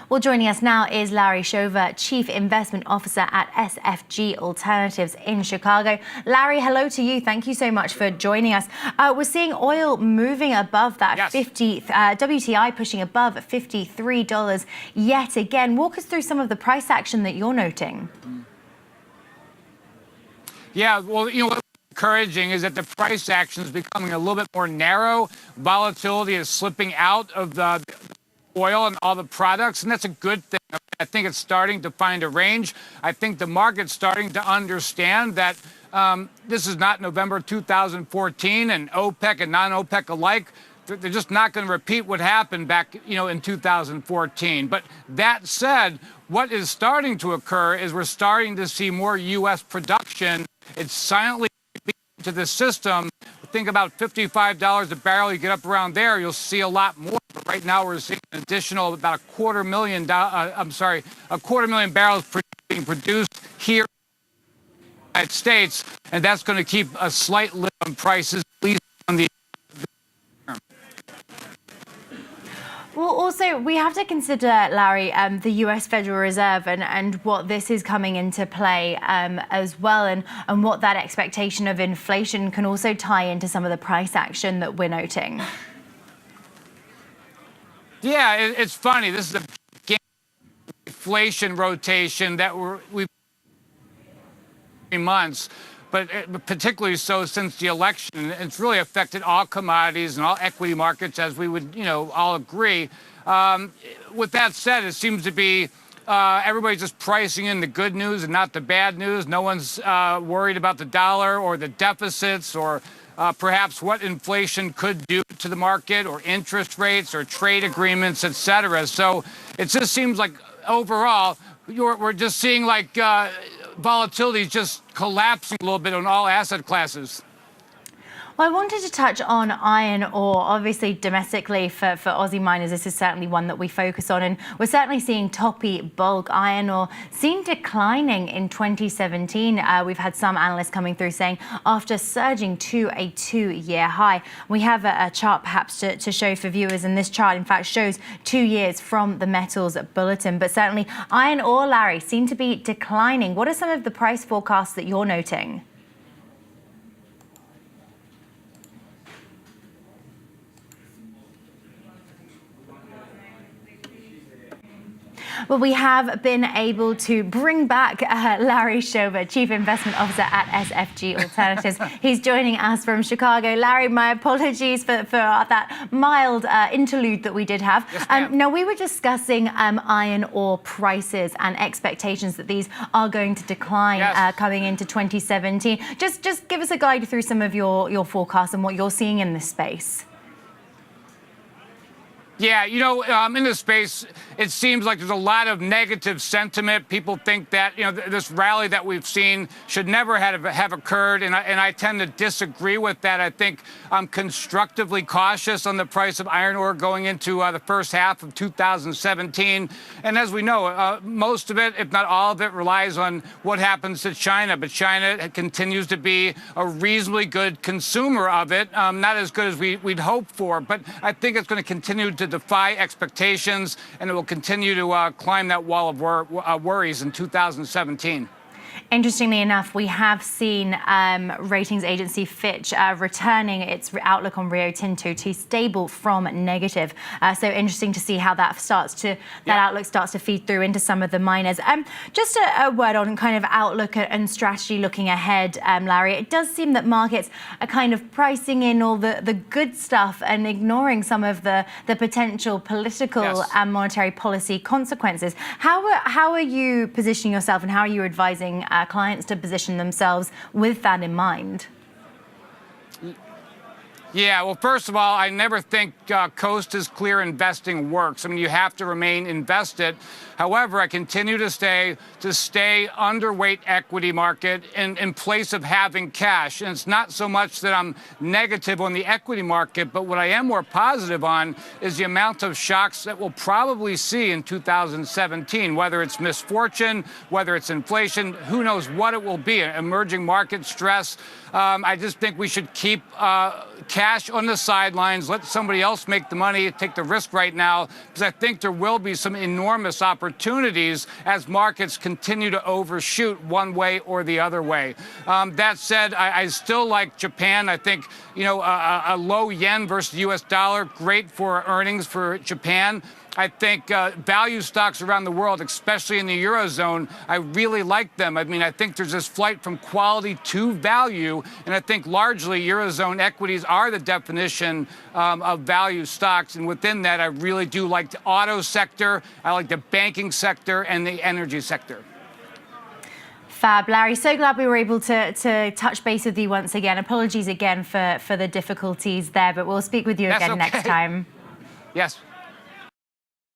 Well, joining us now is Larry Shover, Chief Investment Officer at SFG Alternatives in Chicago. Larry, hello to you. Thank you so much for joining us. We're seeing oil moving above that 50, WTI pushing above $53 yet again. Walk us through some of the price action that you're noting. Yeah, well, what's encouraging is that the price action is becoming a little bit more narrow. Volatility is slipping out of the oil and all the products, and that's a good thing. I think it's starting to find a range. I think the market's starting to understand that this is not November 2014, and OPEC and non-OPEC alike, they're just not going to repeat what happened back, in 2014. But that said, what is starting to occur is we're starting to see more U.S. production. It's silently to the system. Think about $55 a barrel. You get up around there, you'll see a lot more. But right now, we're seeing an additional about a quarter million barrels being produced here in the United States, and that's going to keep a slight lift on prices, at least on the. Well, also, we have to consider, Larry, the U.S. Federal Reserve and what this is coming into play as well, and what that expectation of inflation can also tie into some of the price action that we're noting. Yeah, it's funny. This is a inflation rotation that we've 3 months. But particularly so since the election. It's really affected all commodities and all equity markets, as we would, all agree. With that said, it seems to be everybody's just pricing in the good news and not the bad news. No one's worried about the dollar or the deficits or perhaps what inflation could do to the market or interest rates or trade agreements, et cetera. So it just seems like overall we're just seeing like volatility is just collapsing a little bit on all asset classes. Well, I wanted to touch on iron ore. Obviously, domestically for Aussie miners, this is certainly one that we focus on. And we're certainly seeing toppy bulk iron ore seen declining in 2017. We've had some analysts coming through saying after surging to a 2-year high. We have a chart perhaps to show for viewers. And this chart, in fact, shows 2 years from the metals bulletin. But certainly iron ore, Larry, seem to be declining. What are some of the price forecasts that you're noting? Well, we have been able to bring back Larry Shover, Chief Investment Officer at SFG Alternatives. He's joining us from Chicago. Larry, my apologies for that mild interlude that we did have. Yes, now, we were discussing iron ore prices and expectations that these are going to decline coming into 2017. Just give us a guide through some of your forecasts and what you're seeing in this space. Yeah, in this space, it seems like there's a lot of negative sentiment. People think that, this rally that we've seen should never have occurred, and I tend to disagree with that. I think I'm constructively cautious on the price of iron ore going into the first half of 2017. And as we know, most of it, if not all of it, relies on what happens to China. But China continues to be a reasonably good consumer of it, not as good as we'd hope for. But I think it's going to continue to defy expectations, and it will continue to climb that wall of worries in 2017. Interestingly enough, we have seen ratings agency Fitch returning its outlook on Rio Tinto to stable from negative. So interesting to see how that outlook starts to feed through into some of the miners. Just a word on kind of outlook and strategy looking ahead, Larry. It does seem that markets are kind of pricing in all the good stuff and ignoring some of the potential political and monetary policy consequences. How are you positioning yourself, and how are you advising clients to position themselves with that in mind? Yeah, well, first of all, I never think coast is clear investing works. I mean, you have to remain invested. However, I continue to stay underweight equity market in place of having cash. And it's not so much that I'm negative on the equity market, but what I am more positive on is the amount of shocks that we'll probably see in 2017, whether it's misfortune, whether it's inflation, who knows what it will be, emerging market stress. I just think we should keep cash on the sidelines, let somebody else make the money, take the risk right now, because I think there will be some enormous opportunities as markets continue to overshoot one way or the other way. That said, I still like Japan. I think, a low yen versus US dollar, great for earnings for Japan. I think value stocks around the world, especially in the Eurozone, I really like them. I mean, I think there's this flight from quality to value, and I think largely Eurozone equities are the definition of value stocks. And within that, I really do like the auto sector, I like the banking sector, and the energy sector. Fab. Larry, so glad we were able to touch base with you once again. Apologies again for the difficulties there, but we'll speak with you again next time. Yes.